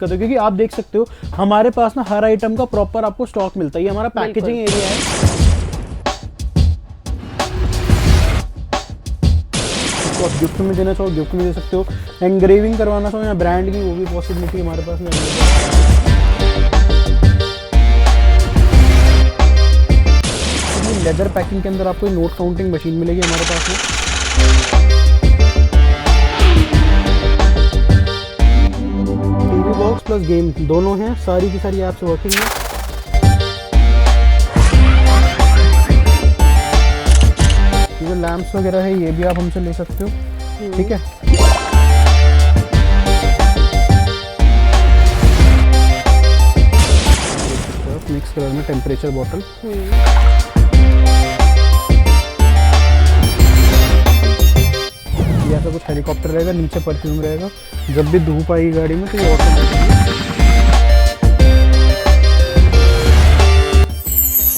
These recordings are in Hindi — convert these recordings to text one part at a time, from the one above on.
क्योंकि आप देख सकते हो हमारे पास ना हर आइटम का प्रॉपर आपको स्टॉक मिलता है। ये हमारा पैकेजिंग एरिया है। इसको आप गिफ्ट में देना चाहो गिफ्ट में दे सकते हो, एंग्रेविंग करवाना चाहो या ब्रांड की, वो भी पॉसिबिलिटी हमारे पास में है। लेदर पैकिंग के अंदर आपको नोट काउंटिंग मशीन मिलेगी हमारे पास में। टीवी बॉक्स प्लस गेम दोनों हैं, सारी की सारी ऐप्स वर्किंग है। ये जो लैंप्स वगैरह है ये भी आप हमसे ले सकते हो, ठीक है। मिक्स कलर में टेम्परेचर बॉटल, ये ऐसा कुछ हेलीकॉप्टर रहेगा, नीचे परफ्यूम रहेगा। जब भी धूप आएगी गाड़ी में तो ये ऑटोमेटिकली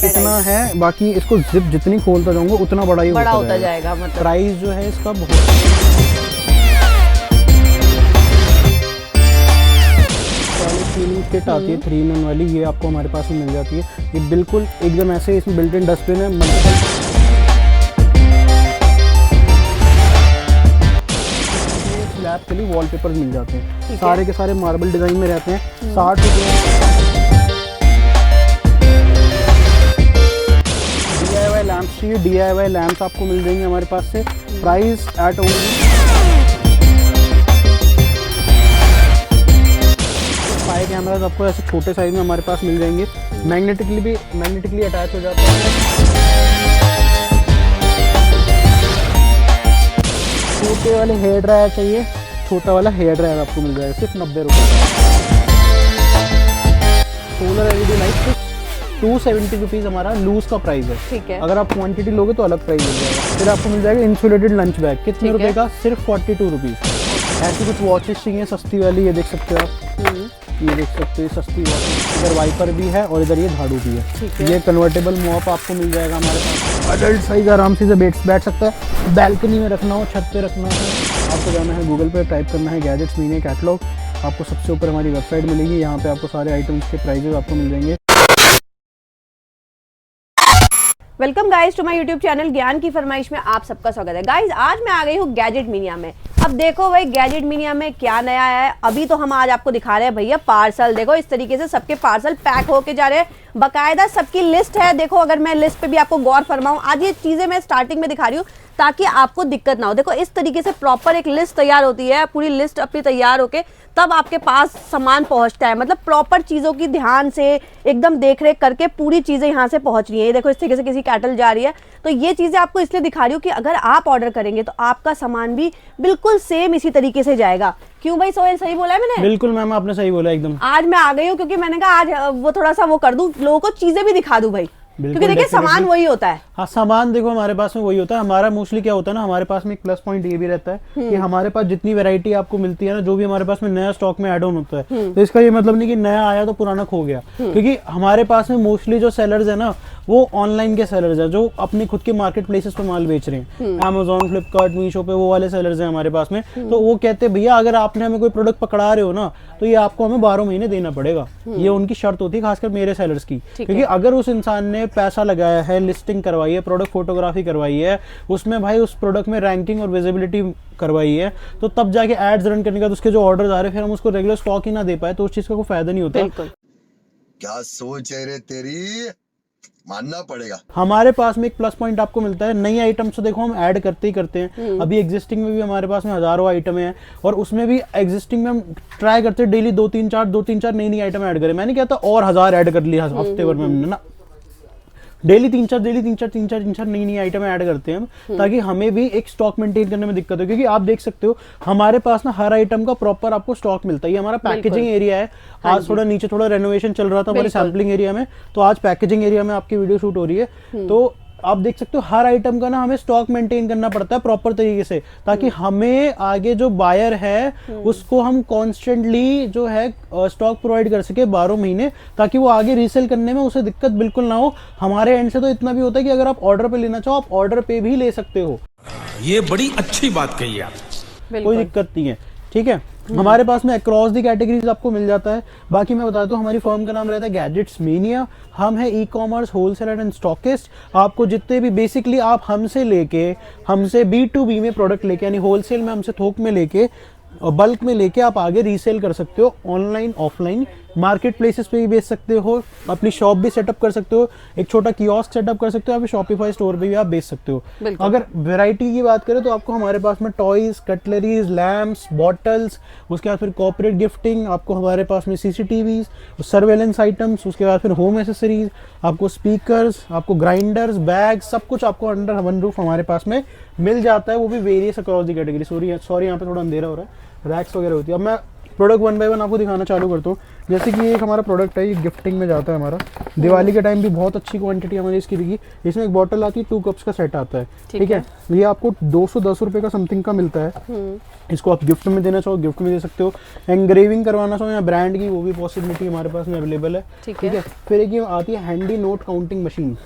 इतना है। बाकी इसको जिप जितनी खोलता जाऊंगा उतना बड़ा ही होता जाएगा। मतलब प्राइस जो है इसका बहुत क्लीनिंग किट आती है 3 in 1 वाली, ये आपको हमारे पास में मिल जाती है। ये बिल्कुल एकदम ऐसे, इसमें बिल्ट इन डस्टबिन है, स्लैब के लिए वॉलपेपर मिल जाते हैं, सारे के सारे मार्बल डिजाइन में रहते हैं। 60 रुपये DIY लैंप्स चाहिए, DIY लैंप्स आपको मिल जाएंगे हमारे पास से। प्राइस एट ओनली 5 कैमराज आपको ऐसे छोटे साइज में हमारे पास मिल जाएंगे। मैग्नेटिकली अटैच हो जाता है। छोटे वाले हेयर ड्रायर चाहिए, छोटा वाला हेयर ड्रायर आपको मिल जाएगा सिर्फ 90 रुपये। सोलर LED लाइट 270 रुपीज़ हमारा लूज का प्राइस है, ठीक है। अगर आप क्वांटिटी लोगे तो अलग प्राइस मिल जाएगा। फिर आपको मिल जाएगा इंसुलेटेड लंच बैग, कितने रुपए का? सिर्फ 42 रुपीज़। ऐसी कुछ वॉचेस चाहिए सस्ती वाली, ये देख सकते हो आप, ये देख सकते हो सस्ती वॉचेस। इधर वाइपर भी है और इधर ये झाड़ू भी है। ये कन्वर्टेबल मॉप आपको मिल जाएगा हमारे पास, अडल्ट साइज, आराम से बैठ सकता है। बैल्कनी में रखना हो, छत पे रखना है, आपको जाना है गूगल पे, टाइप करना है गैजेट्स मीनिया कैटलॉग, आपको सबसे ऊपर हमारी वेबसाइट मिलेगी। यहाँ पे आपको सारे आइटम्स के प्राइजेस आपको मिल जाएंगे। Welcome guys to my YouTube channel ज्ञान की फरमाइश में आप सबका स्वागत है। गाइज आज मैं आ गई हूँ गैजेट मीनिया में। अब देखो भाई गैजेट मीनिया में क्या नया है। अभी तो हम आज आपको दिखा रहे हैं भैया पार्सल। देखो इस तरीके से सबके पार्सल पैक होके जा रहे हैं, बकायदा सबकी लिस्ट है। देखो अगर मैं लिस्ट पे भी आपको गौर फरमाऊं, आज ये चीजें मैं स्टार्टिंग में दिखा रही हूँ ताकि आपको दिक्कत ना हो। देखो इस तरीके से प्रॉपर एक लिस्ट तैयार होती है, पूरी लिस्ट अपनी तैयार होके तब आपके पास सामान पहुंचता है। मतलब प्रॉपर चीज़ों की ध्यान से एकदम देख रेख करके पूरी चीज़ें यहाँ से पहुंच रही है। ये देखो इस तरीके से किसी कैटल जा रही है, तो ये चीज़ें आपको इसलिए दिखा रही हूँ कि अगर आप ऑर्डर करेंगे तो आपका सामान भी बिल्कुल सेम इसी तरीके से जाएगा। क्यों भाई सोहेल, सही बोला है मैंने? बिल्कुल मैम, आपने सही बोला एकदम। आज मैं आ गई हूँ क्योंकि मैंने कहा आज वो थोड़ा सा वो कर दूं, लोगों को चीज़ें भी दिखा दूं भाई, क्योंकि देखिए सामान वही होता है। हाँ सामान देखो हमारे पास में वही होता है। हमारा मोस्टली क्या होता है ना, हमारे पास में एक प्लस पॉइंट ये भी रहता है कि हमारे पास जितनी वैरायटी आपको मिलती है ना, जो भी हमारे पास में नया स्टॉक में ऐड ऑन होता है, तो इसका ये मतलब नहीं कि नया आया तो पुराना खो गया। क्योंकि हमारे पास में मोस्टली जो सेलर्स है ना, वो ऑनलाइन के सेलर्स है, जो अपनी खुद के मार्केट प्लेसेस पे माल बेच रहे हैं। Amazon, फ्लिपकार्ट, मीशो पे वो वाले सेलर्स हैं हमारे पास में। तो वो कहते हैं भैया अगर आपने हमें कोई प्रोडक्ट पकड़ा रहे हो ना, तो ये आपको हमें 12 महीने देना पड़ेगा। ये उनकी शर्त होती है, खासकर मेरे सेलर्स की। क्योंकि अगर उस इंसान ने पैसा लगाया है, लिस्टिंग करवाई है, प्रोडक्ट फोटोग्राफी करवाई है, उसमें भाई उस प्रोडक्ट में रैंकिंग और विजिबिलिटी करवाई है, तो तब जाके एड्स रन करने का तो उसके जो ऑर्डर्स आ रहे हैं, फिर हम उसको रेगुलर स्टॉक ही ना दे पाए तो उस चीज का कोई फायदा नहीं होता। क्या सोच है रे तेरी, मानना पड़ेगा। हमारे पास में एक प्लस पॉइंट आपको मिलता है, नई आइटम्स तो देखो हम ऐड करते ही करते हैं। अभी एग्जिस्टिंग में भी हमारे पास में हजारों आइटम हैं, और उसमें भी एग्जिस्टिंग में हम ट्राई करते हैं डेली 2-3-4 नई आइटम ऐड करें। मैंने कहता और 1000 ऐड कर लिया हफ्ते भर में हमने ना, डेली 3-4 नई आइटम ऐड करते हैं हम, ताकि हमें भी एक स्टॉक मेंटेन करने में दिक्कत हो। क्योंकि आप देख सकते हो हमारे पास ना हर आइटम का प्रॉपर आपको स्टॉक मिलता है। ये हमारा पैकेजिंग एरिया है। आज थोड़ा नीचे थोड़ा रेनोवेशन चल रहा था हमारे सैम्पलिंग एरिया में, तो आज पैकेजिंग एरिया में आपकी वीडियो शूट हो रही है। तो आप देख सकते हो हर आइटम का ना हमें स्टॉक मेंटेन करना पड़ता है प्रॉपर तरीके से, ताकि हमें आगे जो बायर है उसको हम कॉन्स्टेंटली जो है स्टॉक प्रोवाइड कर सके 12 महीने, ताकि वो आगे रीसेल करने में उसे दिक्कत बिल्कुल ना हो। हमारे एंड से तो इतना भी होता है कि अगर आप ऑर्डर पे लेना चाहो, आप ऑर्डर पे भी ले सकते हो। ये बड़ी अच्छी बात कही आप, कोई दिक्कत नहीं है, ठीक है। हमारे पास में अक्रॉस दी कैटेगरीज आपको मिल जाता है। बाकी मैं बताता हूँ हमारी फर्म का नाम रहता है गैजेट्स मेनिया। हम है e commerce wholesaler and stockist. आपको जितने भी बेसिकली आप हमसे B2B में प्रोडक्ट लेके यानी होलसेल में हमसे थोक में लेके और बल्क में लेके आप आगे रीसेल कर सकते हो, ऑनलाइन ऑफलाइन मार्केट प्लेसेस पे भी बेच सकते हो, अपनी शॉप भी सेटअप कर सकते हो, एक छोटा कियोस्क सेटअप कर सकते हो, आप शॉपिफाई स्टोर पे भी आप बेच सकते हो। अगर वैरायटी की बात करें तो आपको हमारे पास में टॉयज, कटलरीज, लैम्प्स, बॉटल्स, उसके बाद फिर कॉर्पोरेट गिफ्टिंग, आपको हमारे पास में CCTVs, सर्वेलेंस आइटम्स, उसके बाद फिर होम एसेसरीज, आपको स्पीकर्स, आपको ग्राइंडर्स, बैग्स, सब कुछ आपको अंडर वन रूफ हमारे पास में मिल जाता है, वो भी various across the category. Sorry यहाँ पे थोड़ा अंधेरा हो रहा है, रैक्स वगैरह होती है। अब मैं प्रोडक्ट वन बाय वन आपको दिखाना चालू करता हूँ। जैसे कि एक हमारा प्रोडक्ट है, ये गिफ्टिंग में जाता है हमारा, दिवाली के टाइम भी बहुत अच्छी क्वांटिटी हमारी इसकी बिकी। इसमें एक बॉटल आती है, 2 कप्स का सेट आता है, ठीक है। ये आपको 210 रुपये का समथिंग का मिलता है। इसको आप गिफ्ट में देना चाहो गिफ्ट में दे सकते हो, एंग्रेविंग करवाना चाहो या ब्रांड की, वो भी पॉसिबिलिटी हमारे पास में अवेलेबल है, ठीक है। फिर एक ये आती है हैंडी नोट काउंटिंग मशीन,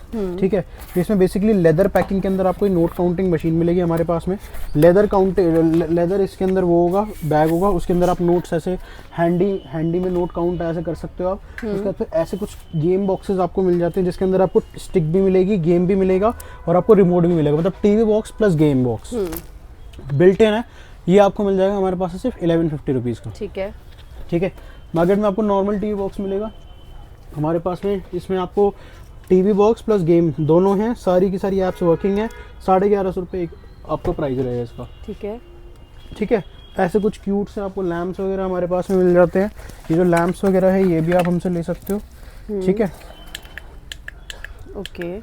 ठीक है। इसमें बेसिकली लेदर पैकिंग के अंदर आपको नोट काउंटिंग मशीन मिलेगी हमारे पास में। लेदर इसके अंदर वो होगा, बैग होगा, उसके अंदर आप नोट्स ऐसे हैंडी में नोट काउंट ऐसे कर सकते हो आप। उसके बाद फिर ऐसे कुछ गेम बॉक्सेस आपको मिल जाते हैं, जिसके अंदर आपको स्टिक भी मिलेगी, गेम भी मिलेगा और आपको रिमोट भी मिलेगा, मतलब TV box plus game box built in है। ये आपको मिल जाएगा हमारे पास सिर्फ 1150 रुपीज़ का, ठीक है, ठीक है। मार्केट में आपको नॉर्मल टीवी बॉक्स मिलेगा, हमारे पास में इसमें आपको टीवी बॉक्स प्लस गेम दोनों हैं, सारी की सारी ऐप्स वर्किंग है। 1150 रुपये आपको प्राइस रहेगा इसका, ठीक है, ठीक है। ऐसे कुछ क्यूट से आपको लैम्प्स वगैरह हमारे पास में मिल जाते हैं। ये जो लैम्प्स वगैरह है ये भी आप हमसे ले सकते हो, ठीक है, ओके,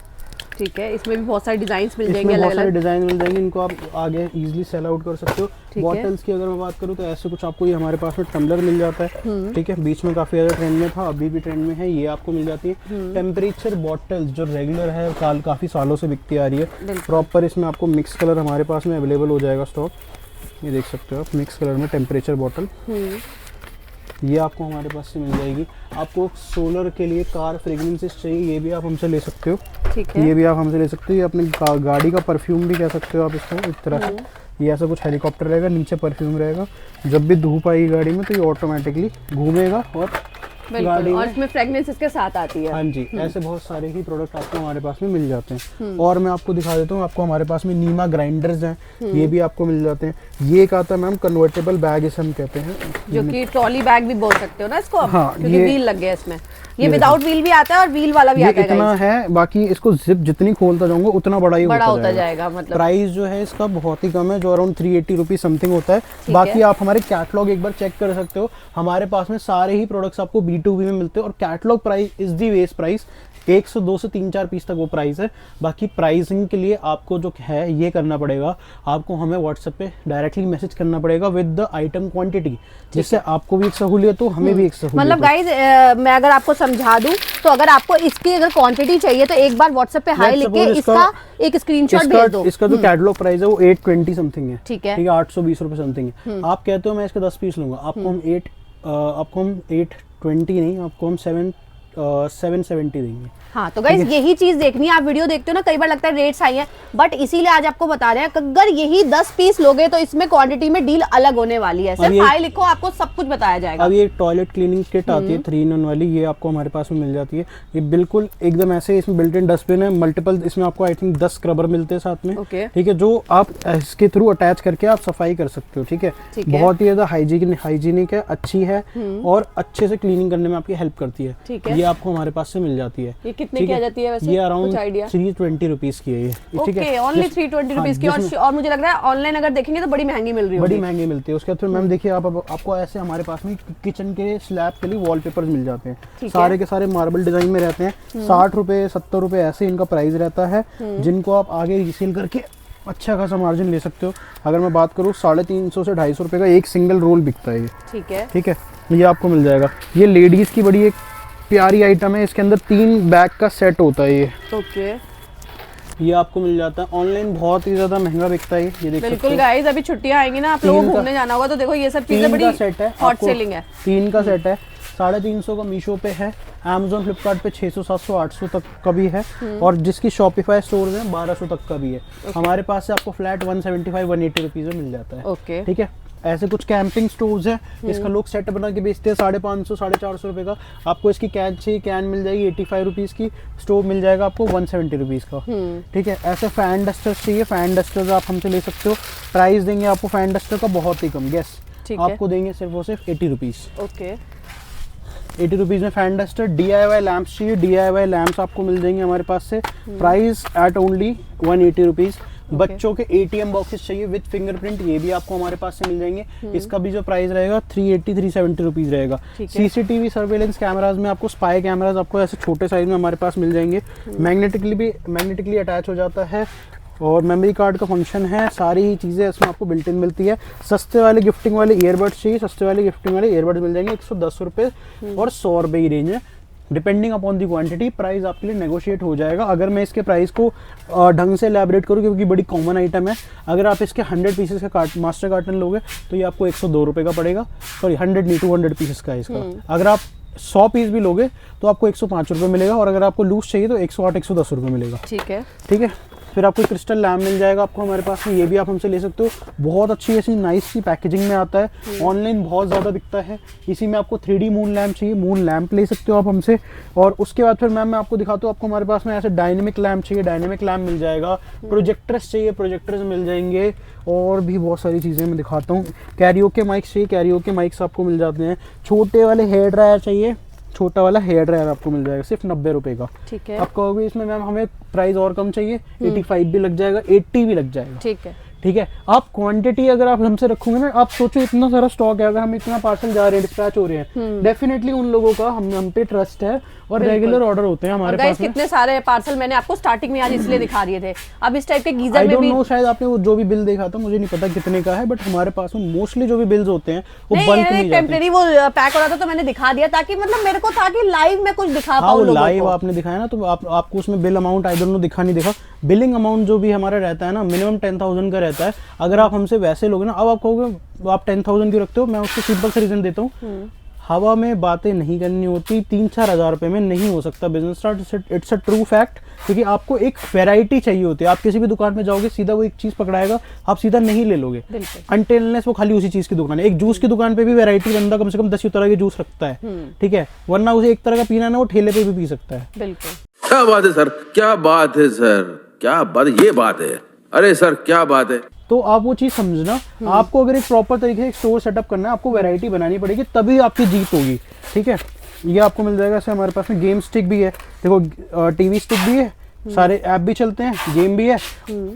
ठीक है। इसमें भी बहुत सारे डिजाइन्स मिल जाएंगे, बहुत सारे डिजाइन मिल जाएंगे, इनको आप आगे इजीली सेल आउट कर सकते हो। बॉटल्स की अगर मैं बात करूँ तो ऐसे कुछ आपको ये हमारे पास में टम्बलर मिल जाता है, ठीक है, बीच में काफ़ी ज़्यादा ट्रेंड में था, अभी भी ट्रेंड में है, ये आपको मिल जाती है। टेम्परेचर बॉटल्स जो रेगुलर है, काफ़ी सालों से बिकती आ रही है, प्रॉपर इसमें आपको मिक्स कलर हमारे पास में अवेलेबल हो जाएगा स्टॉक। ये देख सकते हो आप, मिक्स कलर में टेम्परेचर बॉटल, ये आपको हमारे पास से मिल जाएगी। आपको सोलर के लिए कार फ्रेग्रेंसेस चाहिए, ये भी आप हमसे ले सकते हो, ठीक है, ये भी आप हमसे ले सकते हो। ये अपने गाड़ी का परफ्यूम भी कह सकते हो आप इसको एक तरह से। ये ऐसा कुछ हेलीकॉप्टर रहेगा, नीचे परफ्यूम रहेगा, जब भी धूप आएगी गाड़ी में तो ये ऑटोमेटिकली घूमेगा और गाड़ी और इसमें फ्रेग्रेंस इसके साथ आती है। हाँ जी, ऐसे बहुत सारे ही प्रोडक्ट आपको हमारे पास में मिल जाते हैं। और मैं आपको दिखा देता हूँ, आपको हमारे पास में नीमा ग्राइंडर्स हैं, ये भी आपको मिल जाते हैं। ये एक आता है मैम कन्वर्टेबल बैग, इसे हम कहते हैं, जो कि ट्रॉली बैग भी बोल सकते हो ना इसको, हाँ, क्योंकि व्हील लग गया इसमें। ये विदाउट व्हील भी आता है और व्हील वाला भी आता है। इतना है, बाकी इसको जिप जितनी खोलता जाऊंगा उतना बड़ा ही होता जाएगा। मतलब प्राइस जो है इसका बहुत ही कम है, जो अराउंड 380 रुपीज समथिंग होता है। बाकी आप हमारे कैटलॉग एक बार चेक कर सकते हो, हमारे पास में सारे ही प्रोडक्ट्स आपको B2B में मिलते हैं और catalogue price is the base price. 102 से 3-4 पीस तक वो प्राइस है। बाकी प्राइसिंग के लिए आपको जो है ये करना पड़ेगा, आपको हमें व्हाट्सएप पे डायरेक्टली मैसेज करना पड़ेगा विद द आइटम क्वांटिटी, जिससे आपको भी एक सहूलियत हो, हमें भी एक सहूलियत। मतलब गाइज मैं अगर आपको समझा दूं तो अगर आपको इसकी अगर क्वांटिटी चाहिए तो एक बार व्हाट्सएप पे हाई लिख के इसका एक स्क्रीनशॉट भेज दो। इसका जो कैटलॉग प्राइस है वो 820 समथिंग है, ठीक है, 820 रुपए समथिंग है। आप कहते हो मैं इसके 10 पीस लूंगा, आपको हम 820 नहीं, आपको हम 770 देंगे। हाँ, तो गाइस यही चीज देखनी है। आप वीडियो देखते हो ना, कई बार लगता है रेट्स हाई है, बट इसीलिए आज आपको बता रहे हैं अगर यही 10 पीस लोगे तो इसमें क्वांटिटी में डील अलग होने वाली है। सिर्फ हाई लिखो, आपको सब कुछ बताया जाएगा। अब ये टॉयलेट क्लीनिंग किट आती है 3-in-1 वाली, ये आपको हमारे पास में मिल जाती है। ये बिल्कुल एकदम ऐसे, इसमें बिल्ट इन डस्टबिन है, मल्टीपल, इसमें आपको आई थिंक 10 स्क्रबर मिलते हैं साथ में, ठीक है, जो आप इसके थ्रू अटैच करके आप सफाई कर सकते हो, ठीक है। बहुत ही ज्यादा हाइजीनिक है, अच्छी है और अच्छे से क्लीनिंग करने में आपकी हेल्प करती है। ये आपको हमारे पास से मिल जाती है। ये कितने की आ जाती है वैसे? ये अराउंड 320 रुपीज की है ये, ठीक है, ओनली 320 रुपीज की। और मुझे लग रहा है ऑनलाइन अगर देखेंगे तो बड़ी महंगी मिल रही है, बड़ी महंगी मिलती है। उसके बाद फिर मैम देखिए आपको ऐसे हमारे पास में किचन के स्लैब के लिए वॉलपेपर्स मिल जाते हैं, सारे के सारे मार्बल डिजाइन में रहते हैं। 60 रुपए 70 रुपए ऐसे इनका प्राइस रहता है, जिनको आप आगे रीसेल करके अच्छा खासा मार्जिन ले सकते हो। अगर मैं बात करूँ 350 से 250 रुपए का एक सिंगल रोल बिकता है ये, ठीक है, ठीक है, ये आपको मिल जाएगा। ये लेडीज की बड़ी एक प्यारी आइटम है, इसके अंदर 3 बैग का सेट होता है ये, ओके, ये आपको मिल जाता है। ऑनलाइन बहुत ही ज्यादा महंगा बिकता है ये देख बिल्कुल गाइस, अभी छुट्टियां आएंगी ना, आप लोगों को घूमने जाना होगा तो देखो ये सब चीजें बड़ी सेट है, हॉट सेलिंग है। 3 का सेट है, 350 का मीशो पे है, Amazon फ्लिपकार्ट पे 600 700 800 तक का भी है, और जिसकी शॉपिफाई स्टोर में 1200 तक का भी है। हमारे पास से आपको फ्लैट 175 180 रुपीज में मिल जाता है, ठीक है। ऐसे कुछ कैंपिंग स्टोव्स है, इसका लोग सेट बना के बेचते हैं 550 450 रुपए का। आपको इसकी कैन चाहिए, कैन मिल जाएगी 85 रुपीज़ की। स्टोव मिल जाएगा आपको 170 रुपीज़ का। ठीक है, ऐसे फैन डस्टर्स चाहिए, फैन डस्टर्स आप हमसे ले सकते हो। प्राइस देंगे आपको फैन डस्टर का बहुत ही कम, गेस आपको देंगे सिर्फ और सिर्फ 80 रुपीज़। ओके, 80 रुपीज़ में फैन डस्टर। DIY लैम्प्स चाहिए, DIY लैम्प्स आपको मिल जाएंगे हमारे पास से, प्राइस एट ओनली 180 रुपीज़। बच्चों के ATM बॉक्सेस चाहिए विद फिंगरप्रिंट, ये भी आपको हमारे पास से मिल जाएंगे। इसका भी जो प्राइस रहेगा 370 रुपीज़ रहेगा। CCTV सर्वेलेंस कैमराज में आपको स्पाई कैमराज आपको ऐसे छोटे साइज में हमारे पास मिल जाएंगे। मैग्नेटिकली अटैच हो जाता है और मेमोरी कार्ड का फंक्शन है। सारी ही चीज़ें इसमें आपको बिल्ट इन मिलती है। सस्ते वाले गिफ्टिंग वाले ईयरबड्स चाहिए, सस्ते वाले गिफ्टिंग वाले ईयरबड्स मिल जाएंगे 110 रुपये और 100 रुपये की रेंज है। Depending upon the quantity price आपके लिए नेगोशिएट हो जाएगा। अगर मैं इसके प्राइस को ढंग से एलैबोरेट करूँ, क्योंकि बड़ी कॉमन आइटम है, अगर आप इसके 100 पीसेस का मास्टर कार्टन लोगे तो ये आपको 102 रुपये का पड़ेगा। सॉरी 100 नहीं, 200 पीसेस का है इसका। अगर आप 100 पीस भी लोगे तो आपको 105 रुपये मिलेगा, और अगर आपको लूज चाहिए तो 108 110 रुपये मिलेगा। ठीक है, ठीक है। फिर आपको क्रिस्टल लैम्प मिल जाएगा आपको हमारे पास में, ये भी आप हमसे ले सकते हो। बहुत अच्छी ऐसी नाइस सी पैकेजिंग में आता है, ऑनलाइन बहुत ज़्यादा बिकता है। इसी में आपको 3D मून लैम्प चाहिए, मून लैम्प ले सकते हो आप हमसे। और उसके बाद फिर मैम मैं आपको दिखाता हूँ, आपको हमारे पास में ऐसे डायनेमिक लैम्प चाहिए, डायनेमिक लैम्प मिल जाएगा। प्रोजेक्टर्स चाहिए, प्रोजेक्टर्स मिल जाएंगे। और भी बहुत सारी चीज़ें मैं दिखाता हूँ। कैरियोके माइक्स चाहिए, कैरियोके माइक्स आपको मिल जाते हैं। छोटे वाले हेयर ड्रायर चाहिए, छोटा वाला हेयर ड्रायर आपको मिल जाएगा सिर्फ 90 रुपये का। ठीक है। आप कहोगे इसमें मैम हमें प्राइस और कम चाहिए, 85 भी लग जाएगा, 80 भी लग जाएगा। ठीक है, ठीक है। आप क्वांटिटी अगर आप हमसे रखोगे ना, आप सोचो इतना सारा स्टॉक है, अगर हम इतना पार्सल जा रहे हैं, डिस्पैच हो रहे हैं, डेफिनेटली उन लोगों का हम पे ट्रस्ट है और रेगुलर ऑर्डर होते हैं हमारे पास। कितने सारे पार्सल मैंने आपको स्टार्टिंग में आज इसलिए दिखा दिए थे। अब इस टाइप के गीजर में भी शायद आपने वो जो भी बिल देखा था, मुझे नहीं पता कितने का है, बट हमारे पास में मोस्टली जो भी बिल्स होते हैं वो बल्क में टेम्परेरी वो पैक हो रहा था तो मैंने दिखा दिया, ताकि मतलब मेरे को था कि लाइव में कुछ दिखा पाऊं लोगों को। लाइव आपने दिखाया ना, तो आपको उसमें bill amount I don't know दिखा नहीं दिखा। बिलिंग अमाउंट जो भी हमारा रहता है ना, मिनिमम 10,000 का रहता है। अगर आप हमसे वैसे लोगे ना, अब आप कहोगे आप 10,000 की रखते हो, मैं उसको सिंपल से रीजन देता हूँ। हवा में बातें नहीं करनी होती, 3-4 हज़ार रुपये में नहीं हो सकता business start. It's a true fact, क्योंकि आपको एक वैरायटी चाहिए होती है। आप किसी भी दुकान में जाओगे, सीधा वो एक चीज़ पकड़ाएगा, आप सीधा नहीं ले लोगे अनटिलनेस वो खाली उसी चीज़ की दुकान है। एक जूस की दुकान पे भी वैरायटी बंदा कम से कम 10 तरह के जूस रखता है, ठीक है, वरना उसे एक तरह का पीना ना वो ठेले पे भी पी सकता है। बिल्कुल। क्या बात है सर, क्या बात है सर, क्या बात, ये बात है, अरे सर क्या बात है। तो आप वो चीज़ समझना, आपको अगर एक प्रॉपर तरीके से एक स्टोर सेटअप करना है, आपको वैरायटी बनानी पड़ेगी, तभी आपकी जीत होगी। ठीक है, ये आपको मिल जाएगा। ऐसे हमारे पास में गेम स्टिक भी है, देखो TV स्टिक भी है, सारे ऐप भी चलते हैं, गेम भी है।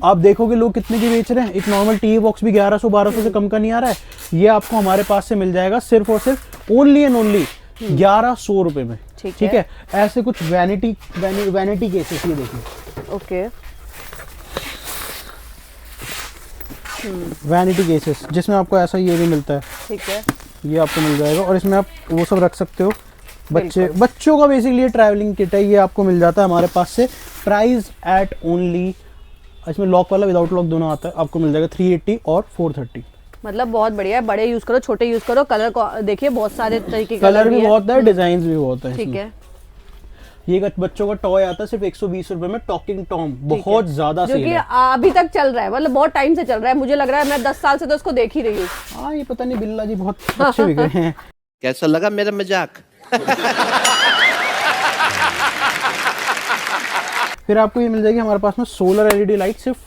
आप देखोगे लोग कितने की बेच रहे हैं, एक नॉर्मल टीवी बॉक्स भी 1100-1200 से कम का नहीं आ रहा है। ये आपको हमारे पास से मिल जाएगा सिर्फ और सिर्फ ओनली एंड ओनली 1100 रुपये में। ठीक है। ऐसे कुछ वैनिटी केसेस ये देखिए, ओके, वैनिटी केसेस जिसमें आपको ऐसा ये भी मिलता है। ठीक है, ये आपको मिल जाएगा, और इसमें आप वो सब रख सकते हो। बच्चों का बेसिकली ट्रैवलिंग किट है, ये आपको मिल जाता है हमारे पास से। प्राइस एट ओनली, इसमें लॉक वाला विदाउट लॉक दोनों आता है, आपको मिल जाएगा 380 और 430। मतलब बहुत बढ़िया है। बड़े यूज करो, छोटे यूज करो, कलर को देखिए बहुत सारे तरीके के कलर भी बहुत है, डिजाइन भी बहुत है। ठीक है। ये बच्चों का टॉय आता है सिर्फ 120 रुपए में, टॉकिंग टॉम, बहुत ज्यादा जो कि अभी तक चल रहा है, मतलब बहुत टाइम से चल रहा है। मुझे लग रहा है मैं 10 साल से तो उसको देख ही रही हूँ। हाँ, ये पता नहीं बिल्ला जी बहुत अच्छे बिक रहे हैं। कैसा लगा मेरा मजाक। फिर आपको ये मिल जाएगी हमारे पास में सोलर LED लाइट, सिर्फ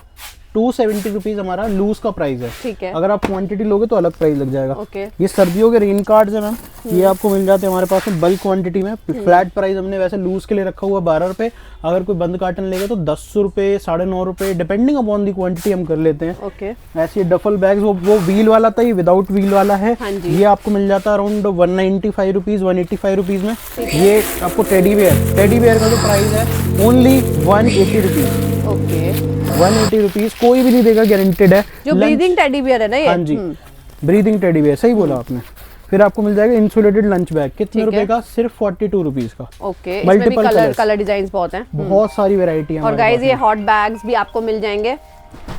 270 रुपीज हमारा लूज का प्राइस है। ठीक है। अगर आप क्वांटिटी लोगे तो अलग प्राइस लग जाएगा। ओके। ये सर्दियों के रेन कार्ड्स है मैम, ये आपको मिल जाते हैं हमारे पास में बल्क क्वांटिटी में। फ्लैट प्राइस हमने वैसे लूज के लिए रखा हुआ 12 रुपए, अगर कोई बंद कार्टन लेगा तो 10 रुपए, 9.5 रुपए, डिपेंडिंग अपॉन दी क्वांटिटी हम कर लेते हैं। ओके। ऐसे डफल बैग्स, वो व्हील वाला था, ये विदाउट व्हील वाला है। ये आपको मिल जाता है अराउंड 195 रुपीज, 185 रुपीज में। ये आपको टेडी बेयर का जो प्राइस है ओनली 180 रुपीज। ओके, 180 रुपीज, कोई भी नहीं देगा, गारंटेड है। जो ब्रीदिंग टेडी बियर है ना ये। हाँ जी, ब्रीदिंग टेडी बियर, सही बोला आपने। फिर आपको मिल जाएगा इंसुलेटेड लंच बैग, कितने रुपए का, सिर्फ 42 रुपीज का। ओके, इसमें भी कलर डिजाइन बहुत हैं, बहुत सारी वैरायटी है। और गाइस ये हॉट बैग्स भी आपको मिल जाएंगे,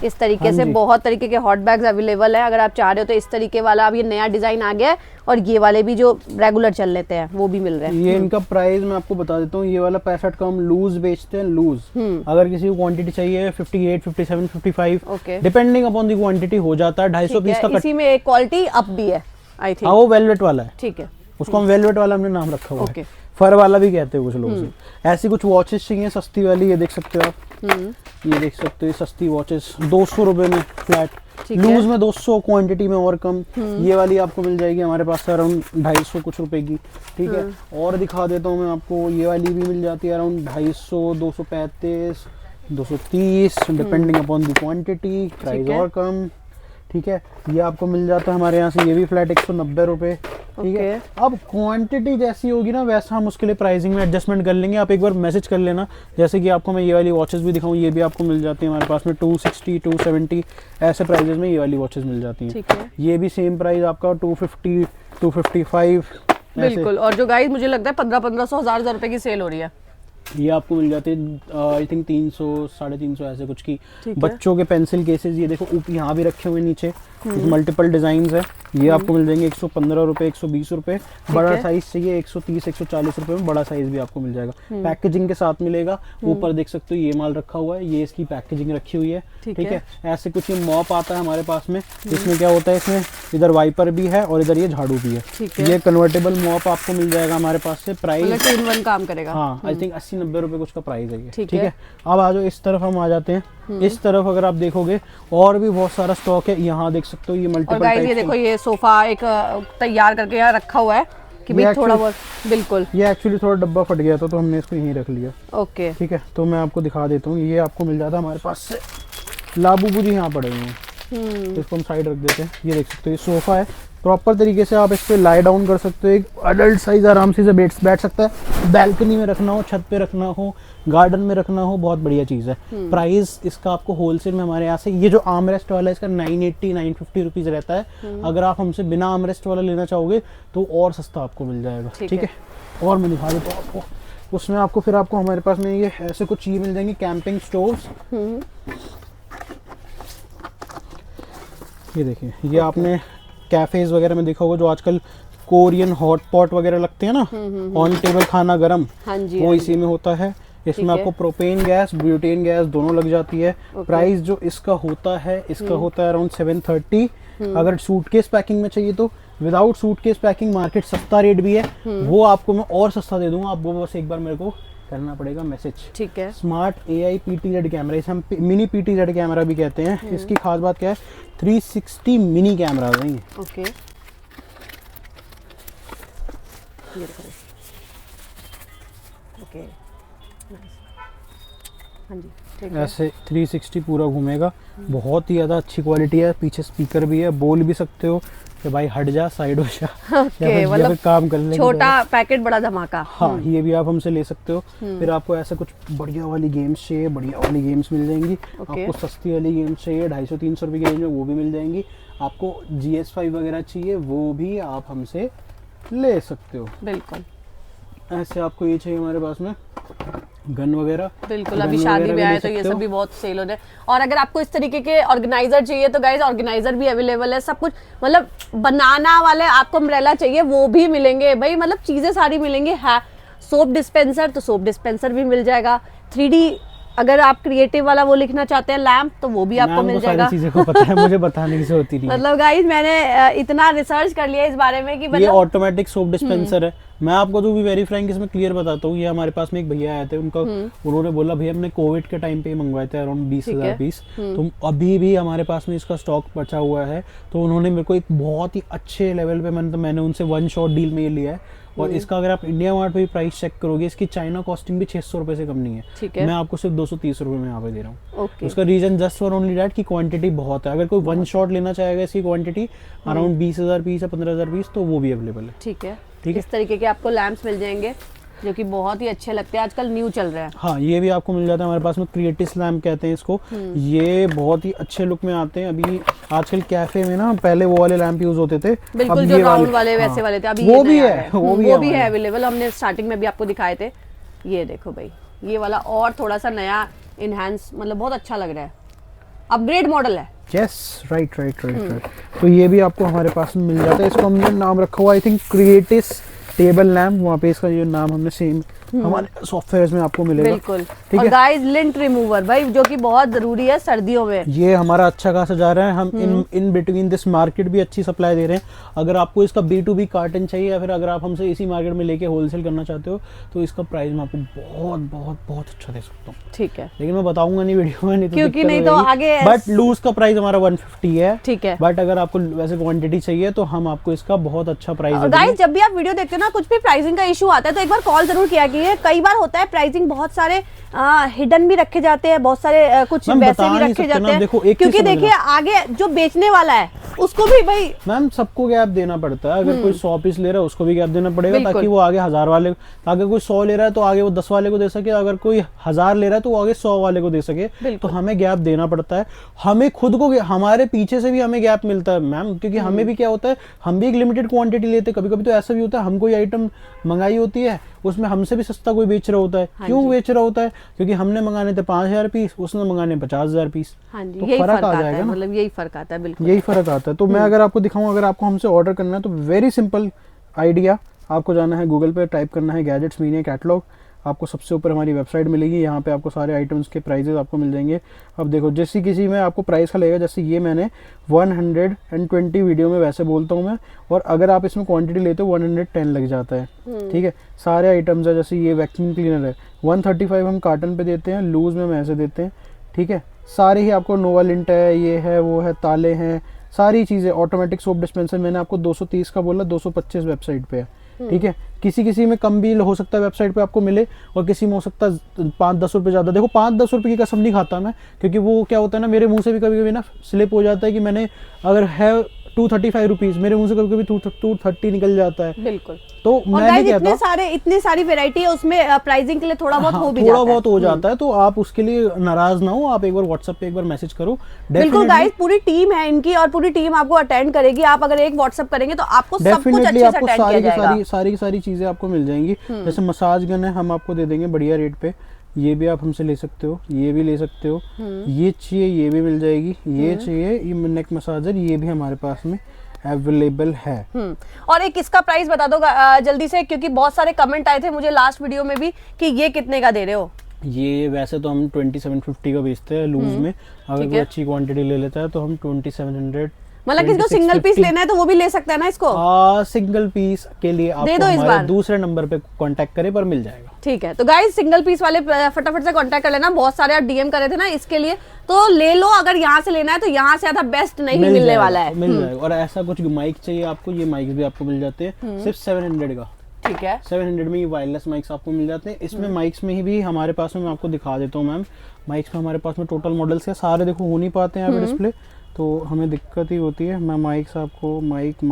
इस तरीके हाँ से जी। बहुत तरीके के हॉट बैग्स अवेलेबल है, अगर आप चाह रहे हो तो इस तरीके वाला अब ये नया डिजाइन आ गया है, और ये वाले भी जो रेगुलर चल लेते हैं वो भी मिल रहे हैं। ये इनका प्राइस मैं आपको बता देता हूँ, ये वाला 65 का हम लूज बेचते हैं, लूज। अगर किसी को क्वांटिटी चाहिए 58, 57, 55 okay. Depending upon the quantity हो जाता है। 250 ठीक पीस है, का इसी में एक क्वालिटी अप भी है आई हाँ, थिंक। वो वेलवेट वाला है, ठीक है, उसको हम वेलवेट वाला हमने नाम रखा हुआ ओके। है, फर वाला भी कहते हैं कुछ लोग उसे। ऐसी कुछ वॉचेस चाहिए सस्ती वाली, ये देख सकते हो आप, ये देख सकते हो, ये सस्ती वॉचेस 200 रुपए में फ्लैट, ठीक है। लूज में 200, क्वांटिटी में और कम। ये वाली आपको मिल जाएगी हमारे पास अराउंड 250 कुछ रुपए की, ठीक है। और दिखा देता हूँ मैं आपको, ये वाली भी मिल जाती है around 250, 235, 230 depending upon the quantity, price है। और कम, ठीक है। ये आपको मिल जाता है हमारे यहाँ से, ये भी फ्लैट 190 रुपए, ठीक है। अब क्वांटिटी जैसी होगी ना वैसा हम उसके लिए प्राइसिंग में एडजस्टमेंट कर लेंगे। आप एक बार मैसेज कर लेना, जैसे कि आपको मैं ये वाली वॉचेस भी दिखाऊं, ये भी आपको मिल जाती है हमारे पास में 260, 270 ऐसे प्राइजेस में ये वाली वॉचेस मिल जाती हैं। ठीक है। ये भी सेम प्राइस आपका 250, 255 ऐसे। बिल्कुल। और जो गाइस मुझे लगता है 1500 1000 रुपए की सेल हो रही है। ये आपको मिल जाते हैं आई थिंक 300, 350 ऐसे कुछ की। ठीक है। बच्चों के पेंसिल केसेस ये देखो यहाँ भी रखे हुए नीचे, मल्टीपल डिजाइन है। ये आपको मिल जाएंगे 115 रुपए, 120 रुपए। बड़ा है। साइज चाहिए 130, 140 रुपए में बड़ा साइज भी आपको मिल जाएगा, पैकेजिंग के साथ मिलेगा। ऊपर देख सकते हो ये माल रखा हुआ है, ये इसकी पैकेजिंग रखी हुई है, ठीक ठीक है। है। ऐसे कुछ ये मॉप आता है हमारे पास में, इसमें क्या होता है, इसमें इधर वाइपर भी है और इधर ये झाड़ू भी है। ठीक है। ये कन्वर्टेबल मॉप आपको मिल जाएगा हमारे पास से। मतलब प्राइस 2 in 1 काम करेगा। हाँ आई थिंक 80-90 रुपए कुछ का प्राइस है ये, ठीक ठीक है। है। अब आ जाओ इस तरफ, हम आ जाते हैं इस तरफ। अगर आप देखोगे और भी बहुत सारा स्टॉक है, यहाँ देख सकते हो ये और मल्टीपल गाइस ये देखो, ये सोफा एक तैयार करके यहाँ रखा हुआ है कि ये भाई थोड़ा actually- बहुत। बिल्कुल। ये एक्चुअली थोड़ा डब्बा फट गया था तो हमने इसको यहीं रख लिया, ओके। ठीक है। तो मैं आपको दिखा देता हूँ, ये आपको मिल जाता है हमारे पास से। लाबू जी यहाँ पड़े हुए हैं, तो इसको हम साइड रख देते हैं। ये देख सकते हो ये सोफा है, प्रॉपर तरीके से आप इस पे लाई डाउन कर सकते हो। एक अडल्ट साइज आराम से बैठ सकता है। बैल्कनी में रखना हो, छत पे रखना हो, गार्डन में रखना हो, बहुत बढ़िया चीज़ है। प्राइस इसका आपको होलसेल में हमारे यहाँ से, ये जो आर्मरेस्ट वाला है इसका 980, 950 रुपीज़ रहता है। अगर आप हमसे बिना आर्मरेस्ट वाला लेना चाहोगे तो और सस्ता आपको मिल जाएगा, ठीक ठीक है। और मैं दिखा देता हूँ आपको, उसमें आपको फिर आपको हमारे पास में ये ऐसे कुछ चीज़ मिल जाएंगी, कैंपिंग स्टोव्स। ये देखिए, ये आपने कैफेज वगैरह में देखा होगा, जो आजकल कोरियन हॉट पॉट वगैरह लगते हैं ना, ऑन टेबल खाना गरम, हाँ जी, वो हाँ इसी में होता है। ठीक इसमें है। आपको प्रोपेन गैस, ब्यूटेन गैस दोनों लग जाती है। ओके। प्राइस जो इसका होता है, इसका होता है अराउंड 730। अगर सूटकेस पैकिंग में चाहिए तो विदाउट सूटकेस पैकिंग मार्केट सस्ता रेट भी है, वो आपको मैं और सस्ता दे दूंगा। आप वो बस एक बार मेरे को करना पड़ेगा मैसेज। ठीक है। स्मार्ट AI PTZ कैमरा, इसे हम मिनी PTZ कैमरा भी कहते हैं। इसकी खास बात क्या है, 360 मिनी कैमरा है ये। ओके। ये देखो। ओके। नाइस। हाँ जी, ठीक है। ऐसे 360 पूरा घूमेगा, बहुत ही ज़्यादा अच्छी क्वालिटी है। पीछे स्पीकर भी है, बोल भी सकते हो कि भाई हट जा, साइड हो जा, ओके, या मतलब फिर काम कर ले। छोटा पैकेट बड़ा धमाका। हाँ, ये भी आप हमसे ले सकते हो। फिर आपको ऐसे कुछ बढ़िया वाली गेम्स चाहिए, बढ़िया वाली गेम्स मिल जाएंगी। ओके। आपको सस्ती वाली गेम्स चाहिए 250-300 रुपये की रेंज में, वो भी मिल जाएंगी। आपको GS5 वगैरह चाहिए, वो भी आप हमसे ले सकते हो। बिल्कुल ऐसे आपको ये चाहिए हमारे पास में गन वगैरह, बिल्कुल। गन अभी शादी वगैरह में भी आए ले तो ये सकते सब हो। भी बहुत सेल हो रहे हैं। और अगर आपको इस तरीके के ऑर्गेनाइजर चाहिए तो गाइज ऑर्गेनाइजर भी अवेलेबल है, सब कुछ। मतलब बनाना वाले आपको अम्ब्रेला चाहिए वो भी मिलेंगे भाई, मतलब चीजें सारी मिलेंगी। है सोप डिस्पेंसर तो सोप डिस्पेंसर भी मिल जाएगा। 3D अगर आप क्रिएटिव वाला वो लिखना चाहते हैं लैम्प, तो वो भी आपको मैम मिल को सारी जाएगा। चीजें को पता है, मुझे बताने की जरूरत ही नहीं है। मतलब गाइज मैंने इतना रिसर्च कर लिया इस बारे में कि ये मतलब ऑटोमेटिक सोप डिस्पेंसर है। मैं आपको तो भी वेरी फ्रैंक इसमें क्लियर बताता हूँ। ये हमारे पास में एक भैया आए थे, उनका उन्होंने बोला भैया हमने कोविड के टाइम पे ही मंगवाए थे अराउंड 20,000 पीस, तो अभी भी हमारे पास में इसका स्टॉक बचा हुआ है। तो उन्होंने मेरे को एक बहुत ही अच्छे लेवल पे मैंने उनसे 1 शॉट डील में ये लिया है। और इसका अगर आप इंडिया मार्ट पे भी प्राइस चेक करोगे, इसकी चाइना कॉस्टिंग भी 600 रुपए से कम नहीं है। ठीक है। मैं आपको सिर्फ 230 रुपए में यहाँ पे दे रहा हूँ। ओके। उसका reason just for only that की क्वांटिटी बहुत है। अगर कोई 1 शॉट लेना चाहेगा इसकी क्वांटिटी अराउंड 20,000 पीस या 15,000 पीस, तो वो भी अवेलेबल है। ठीक है। ठीक है। इस तरीके के आपको लैम्प्स मिल जाएंगे जो कि बहुत ही अच्छे लगते हैं, आजकल न्यू चल रहा है। हाँ, ये भी आपको मिल जाता है हमारे पास में, क्रिएटिव लैम्प कहते हैं इसको। ये बहुत ही अच्छे लुक में आते हैं। अभी आजकल कैफे में ना, पहले वो वाले लैंप यूज होते थे, बिल्कुल, अब जो ये राउंड वाले हाँ, वैसे वाले थे, अभी वो ये भी नया है, है। वो भी है है अवेलेबल। हमने स्टार्टिंग में भी आपको दिखाए थे। ये देखो भाई, ये वाला और थोड़ा सा नया इनहैंस, मतलब बहुत अच्छा लग रहा है। अपग्रेड मॉडल है। Yes, right. तो ये भी आपको हमारे पास में मिल जाता है। इसको हमने नाम रखा हुआ आई थिंक क्रिएटिस टेबल लैम्प, वहाँ पे इसका ये नाम हमने सेम हमारे सॉफ्टवेयर में आपको मिलेगा। बिल्कुल। ठीक और है गाइस लिंट रिमूवर भाई, जो कि बहुत जरूरी है सर्दियों में। ये हमारा अच्छा खासा जा रहा है। हम इन बिटवीन दिस मार्केट भी अच्छी सप्लाई दे रहे हैं। अगर आपको इसका B2B कार्टन चाहिए या फिर अगर आप हमसे इसी मार्केट में लेके होलसेल करना चाहते हो तो इसका प्राइस मैं आपको बहुत बहुत बहुत अच्छा दे सकता हूँ। ठीक है, लेकिन मैं बताऊंगा नहीं वीडियो में, नहीं तो क्योंकि नहीं तो आगे बट लूज का प्राइस हमारा 150 है। ठीक है। बट अगर आपको वैसे क्वांटिटी चाहिए तो हम आपको इसका बहुत अच्छा प्राइस देंगे। गाइस जब भी आप वीडियो देखते हो ना, कुछ भी प्राइसिंग का इशू आता है तो एक बार कॉल जरूर किया कीजिए। कई बार होता है प्राइसिंग बहुत सारे हिडन भी रखे जाते हैं, बहुत सारे कुछ वैसे भी रखे जाते हैं, क्योंकि देखिए आगे जो बेचने वाला है उसको भी भाई मैम सबको गैप देना पड़ता है। अगर कोई 100 पीस ले रहा है उसको भी गैप देना पड़ेगा, ताकि वो आगे 1000 वाले, अगर कोई 100 ले रहा है तो आगे वो 10 वाले को दे सके, अगर कोई 1000 ले रहा है तो वो आगे 100 वाले को दे सके। तो हमें गैप देना पड़ता है। हमें खुद को, हमारे पीछे से भी हमें गैप मिलता है मैम, क्योंकि हमें भी क्या होता है, हम भी एक लिमिटेड क्वांटिटी लेते हैं। कभी कभी तो ऐसा भी होता है हम कोई आइटम मंगाई होती है, उसमें हमसे भी सस्ता कोई बेच रहा होता है। क्यों बेच रहा होता है? क्योंकि हमने मंगाने थे 5000 पीस, उसने मंगाने 50,000 पीस। तो यही फर्क आ जाएगा ना, मतलब यही फर्क आता है। बिल्कुल यही फर्क आता है। तो मैं अगर आपको दिखाऊं, अगर आपको हमसे ऑर्डर करना है तो वेरी सिंपल आइडिया, आपको जाना है गूगल पे, टाइप करना है गैजेट्स मीनिया कैटलॉग, आपको सबसे ऊपर हमारी वेबसाइट मिलेगी। यहाँ पे आपको सारे आइटम्स के प्राइजेस आपको मिल जाएंगे। अब देखो जैसे किसी में आपको प्राइस का लगेगा, जैसे ये मैंने 120 वीडियो में वैसे बोलता हूँ मैं, और अगर आप इसमें क्वांटिटी लेते हो 110 लग जाता है। ठीक है, सारे आइटम्स है, जैसे ये वैक्यूम क्लीनर है 135 हम कार्टन पे देते हैं, लूज में हम ऐसे देते हैं। ठीक है, सारे ही आपको नोवालिंट है, ये है, वो है, ताले हैं, सारी चीज़ें। ऑटोमेटिक सोप डिस्पेंसर मैंने आपको 230 का बोला, 225 वेबसाइट पे है। ठीक है, किसी में कम भी हो सकता है वेबसाइट पे आपको मिले, और किसी में हो सकता है 5-10 रुपये ज़्यादा। देखो 5-10 रुपये की कसम नहीं खाता मैं, क्योंकि वो क्या होता है ना, मेरे मुंह से भी कभी कभी ना स्लिप हो जाता है कि मैंने अगर है 235 रुपीज़, मेरे मुंह से कभी कभी 230 निकल जाता है। बिल्कुल। तो मैं नहीं कहता, इतने सारी वैरायटी है उसमें, प्राइसिंग के लिए थोड़ा बहुत हो भी थोड़ा बहुत हो जाता है। तो आप उसके लिए नाराज ना हो, आप एक बार व्हाट्सएप पे एक बार मैसेज करो। बिल्कुल गाइस, पूरी टीम है इनकी और पूरी टीम आपको अटेंड करेगी। आप अगर एक व्हाट्सएप करेंगे तो आपको सब कुछ अच्छे से अटेंड किया जाएगा। सारी चीजें आपको मिल जाएंगी। जैसे मसाज गन है, हम आपको दे देंगे बढ़िया रेट पे, ये भी आप हमसे ले सकते हो, ये भी ले सकते हो। ये चाहिए ये भी मिल जाएगी, ये चाहिए ये नेक मसाजर, ये भी हमारे पास में अवेलेबल है। और एक इसका प्राइस बता दो जल्दी से, क्योंकि बहुत सारे कमेंट आए थे मुझे लास्ट वीडियो में भी कि ये कितने का दे रहे हो। ये वैसे तो हम 2750 का बेचते हैं लूज में, अगर कोई अच्छी क्वांटिटी ले लेता है तो हम 2700, मतलब किसी को सिंगल पीस लेना है तो वो भी ले सकता है ना इसको। सिंगल पीस के लिए आप हमारे दूसरे नंबर पे कांटेक्ट करें, पर मिल जाएगा। ठीक है, तो गाइस सिंगल पीस वाले फटाफट से कांटेक्ट कर लेना। बहुत सारे आप डीएम कर रहे थे ना इसके लिए, तो ले लो। अगर यहाँ से लेना है तो यहाँ से ज्यादा बेस्ट नहीं मिलने वाला है, मिल जाएगा। और ऐसा कुछ माइक चाहिए आपको, ये माइक भी आपको मिल जाते हैं सिर्फ 700 का। ठीक है, 700 में ये वायरलेस माइक्स आपको मिल जाते हैं। इसमें माइक्स में ही भी हमारे पास में, मैं आपको दिखा देता हूँ मैम, माइक्स में हमारे पास में टोटल मॉडल्स है सारे। देखो हो नहीं पाते हैं यहाँ पे डिस्प्ले, तो हमें दिक्कत ही होती है। मैं माइक्स आपको माइक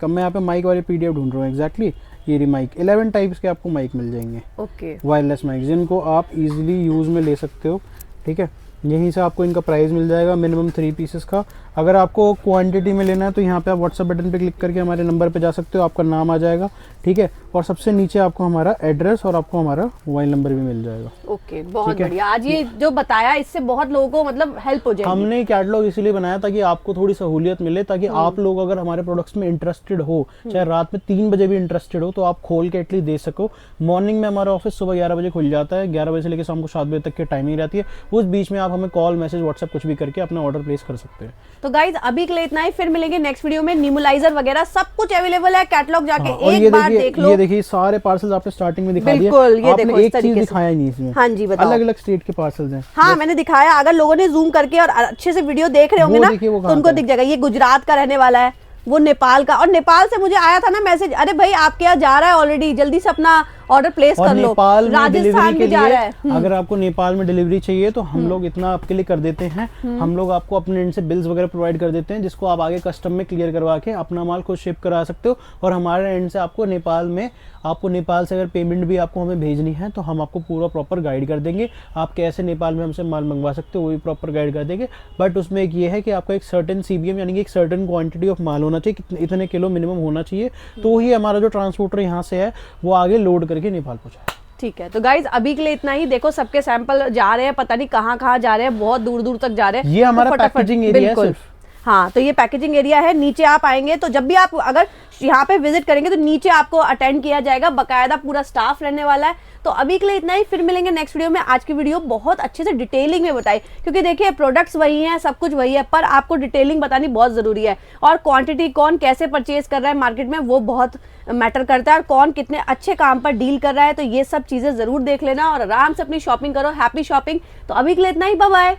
अब मैं यहाँ पे माइक वाले पीडीएफ ढूंढ रहा हूँ। एग्जैक्टली ये रही माइक, 11 टाइप्स के आपको माइक मिल जाएंगे। ओके, वायरलेस माइक जिनको आप इजीली यूज में ले सकते हो। ठीक है, यहीं से आपको इनका प्राइस मिल जाएगा, मिनिमम 3 पीसेस का। अगर आपको क्वांटिटी में लेना है तो यहाँ पे आप व्हाट्सएप बटन पे क्लिक करके हमारे नंबर पे जा सकते हो, आपका नाम आ जाएगा। ठीक है, और सबसे नीचे आपको हमारा एड्रेस और आपको हमारा मोबाइल नंबर भी मिल जाएगा। ओके, बहुत बढ़िया। आज ये जो बताया इससे बहुत लोगों को मतलब हेल्प हो जाएगी। हमने कैटलॉग इसीलिए बनाया ताकि आपको थोड़ी सहूलियत मिले, ताकि आप लोग अगर हमारे प्रोडक्ट्स में इंटरेस्टेड हो, चाहे रात में 3 बजे भी इंटरेस्टेड हो, तो आप खोल के एटलीस्ट दे सको। मॉर्निंग में हमारा ऑफिस सुबह 11 बजे खुल जाता है, 11 बजे से लेकर शाम को 7 बजे तक की टाइमिंग रहती है। उस बीच में आप हमें कॉल, मैसेज, व्हाट्सएप कुछ भी करके अपना ऑर्डर प्लेस कर सकते हैं। तो गाइज अभी के लिए इतना ही, फिर मिलेंगे नेक्स्ट वीडियो में। न्यूमलाइजर वगैरह सब कुछ अवेलेबल है, कैटलॉग जाके एक बार देख लो। ये देखिए सारे पार्सल्स आपने स्टार्टिंग में दिखा दिया, ये आपने देखो एक चीज दिखाया नहीं इसमें। हाँ जी, बताओ। अलग अलग स्टेट के पार्सल्स हैं। हाँ, मैंने दिखाया। अगर लोगों ने जूम करके और अच्छे से वीडियो देख रहे होंगे ना तो उनको दिख जाएगा। ये गुजरात का रहने वाला है, वो नेपाल का, और नेपाल से मुझे आया था ना मैसेज, अरे भाई आपके यहाँ जा रहा है ऑलरेडी, जल्दी से अपना ऑर्डर प्लेस कर लो। राजस्थान भी जा रहा है। अगर आपको नेपाल में डिलीवरी चाहिए तो हम लोग इतना आपके लिए कर देते हैं, हम लोग आपको अपने एंड से बिल्स वगैरह प्रोवाइड कर देते हैं, जिसको आप आगे कस्टम में क्लियर करवा के अपना माल खुद शिप करा सकते हो। और हमारे एंड से आपको नेपाल से अगर पेमेंट भी आपको हमें भेजनी है तो हम आपको पूरा प्रॉपर गाइड कर देंगे। आप कैसे नेपाल में हमसे माल मंगवा सकते हो वो भी प्रॉपर गाइड कर देंगे। बट उसमें एक ये है कि आपका एक सर्टेन CBM यानी कि एक सर्टेन क्वांटिटी ऑफ माल होना चाहिए, इतने किलो मिनिमम होना चाहिए, तो ही हमारा जो ट्रांसपोर्टर यहाँ से है वो आगे लोड करके नेपाल पहुँचाए। ठीक है, तो गाइज अभी के लिए इतना ही। देखो सबके सैंपल जा रहे हैं, पता नहीं कहाँ कहाँ जा रहे हैं, बहुत दूर दूर तक जा रहे हैं। ये हमारा तो फटाफट- पैकेजिंग एरिया है बिल्कुल। सिर्फ। हाँ, तो ये पैकेजिंग एरिया है। नीचे आप आएंगे तो जब भी आप अगर यहाँ पे विजिट करेंगे तो नीचे आपको अटेंड किया जाएगा, बकायदा पूरा स्टाफ रहने वाला है। तो अभी के लिए इतना ही, फिर मिलेंगे नेक्स्ट वीडियो में। आज की वीडियो बहुत अच्छे से डिटेलिंग में बताई, क्योंकि देखिए प्रोडक्ट्स वही हैं, सब कुछ वही है, पर आपको डिटेलिंग बतानी बहुत जरूरी है। और क्वांटिटी कौन कैसे परचेज कर रहा है मार्केट में, वो बहुत मैटर करता है, और कौन कितने अच्छे काम पर डील कर रहा है। तो ये सब चीजें जरूर देख लेना और आराम से अपनी शॉपिंग करो। Happy shopping. तो अभी के लिए इतना ही, बाय बाय।